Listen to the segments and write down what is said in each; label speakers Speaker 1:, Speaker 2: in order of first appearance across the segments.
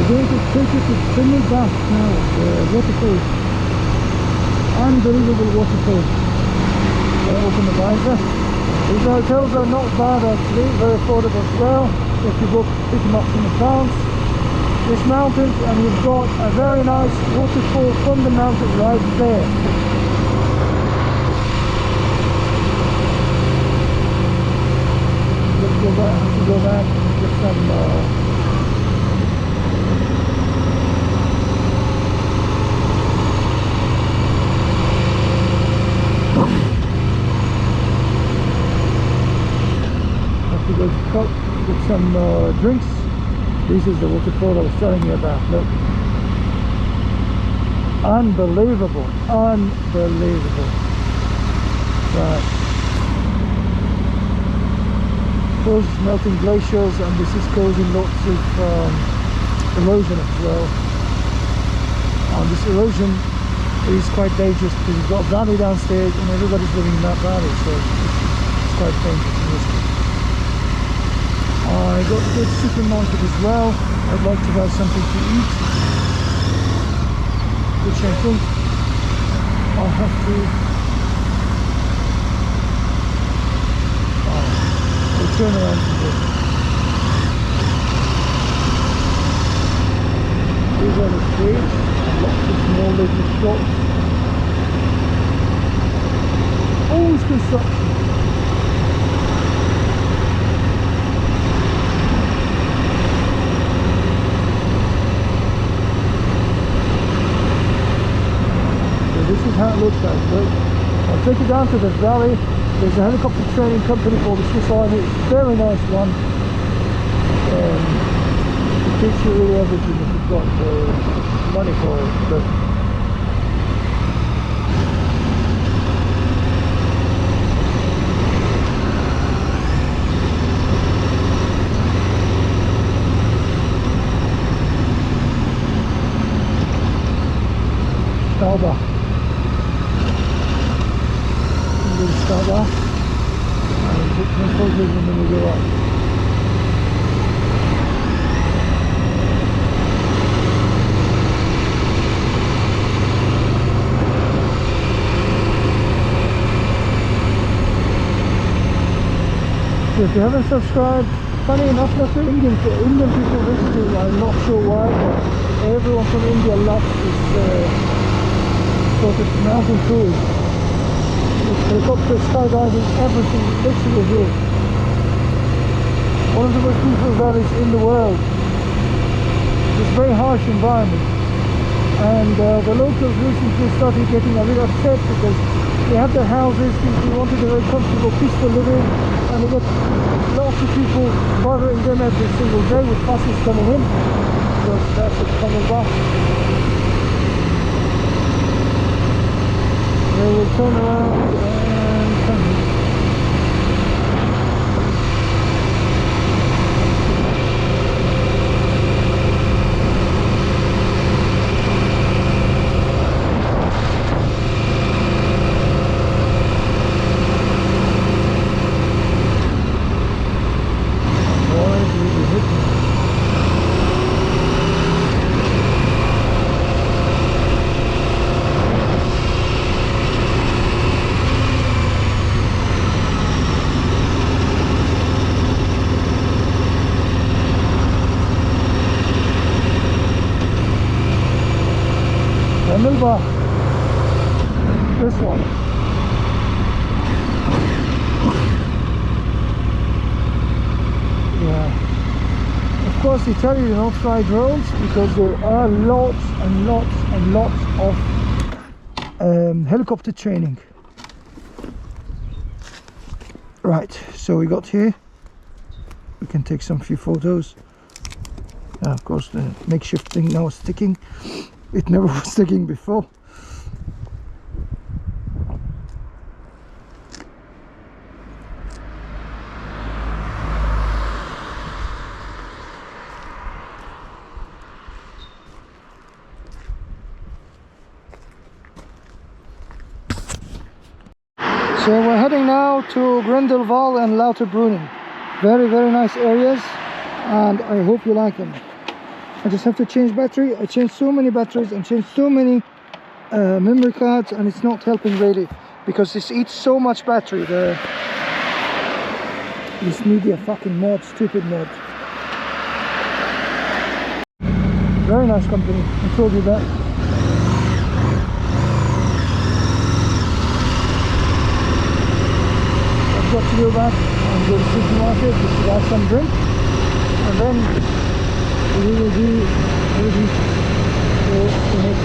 Speaker 1: going to take you to Bath now, the waterfall. Unbelievable waterfall. Open the visor. These hotels are not bad actually, very affordable as well. If you book pretty much in advance. This mountain, and you've got a very nice waterfall from the mountain right there. Let's go back, have to go back and get some go to Coke, get some drinks. This is the waterfall I was telling you about. Look, unbelievable, unbelievable. Right, of course, melting glaciers, and this is causing lots of erosion as well. And this erosion is quite dangerous because you've got a valley downstairs, and everybody's living in that valley, so it's quite dangerous and risky. I got a good supermarket as well. I'd like to buy something to eat, which I think I'll have to we'll turn around a bit. These are the streets, lots of small little shops. Always construction. This is how it looks like. Look, I'll take you down to the valley. There's a helicopter training company called the Swiss Army. It's a very nice one. It takes you really everything if you've got money for it. But Staubach. Start off and put some photos and then we go up. So if you haven't subscribed, funny enough, lots of Indian people visiting. I'm not sure why, but everyone from India loves this sort of mountain tours. Helicopter, skydiving, everything, literally here. One of the most beautiful valleys in the world. It's a very harsh environment, and the locals recently started getting a little upset because they have their houses, they wanted a very comfortable, peaceful living, and they get lots of people bothering them every single day with buses coming in. So that's it, coming back. They will turn around and come here. This one. Yeah. Of course they tell you don't fly drones because there are lots and lots and lots of helicopter training. Right, so we got here. We can take some few photos. Of course the makeshift thing now is sticking. It never was sticking before. So we're heading now to Grindelwald and Lauterbrunnen. Very, very nice areas, and I hope you like them. I just have to change battery. I changed so many batteries and changed so many memory cards, and it's not helping really, because this eats so much battery. This media fucking mod, stupid mod. Very nice company, I told you that. I've got to go back and go to the supermarket just to buy some drink, and then we will be ready for the next.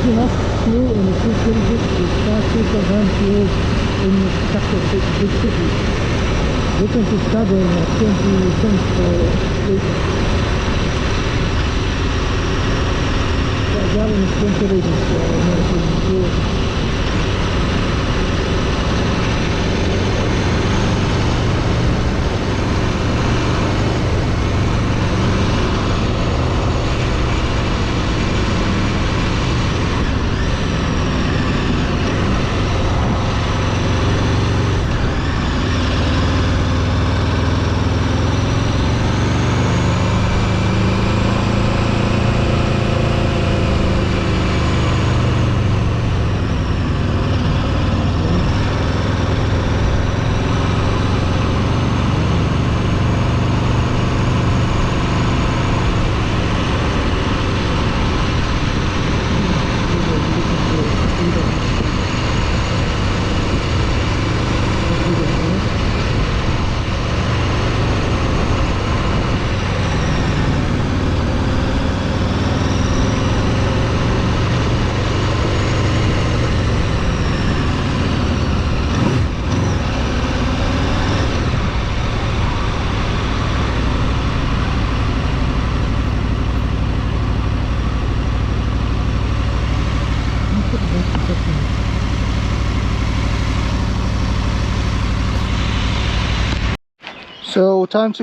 Speaker 1: Enough fuel in the city is faster sometimes fuel in the capital big cities. Difference is covering at 20 cents per liter. That gallon is 20 liters for American fuel. So time to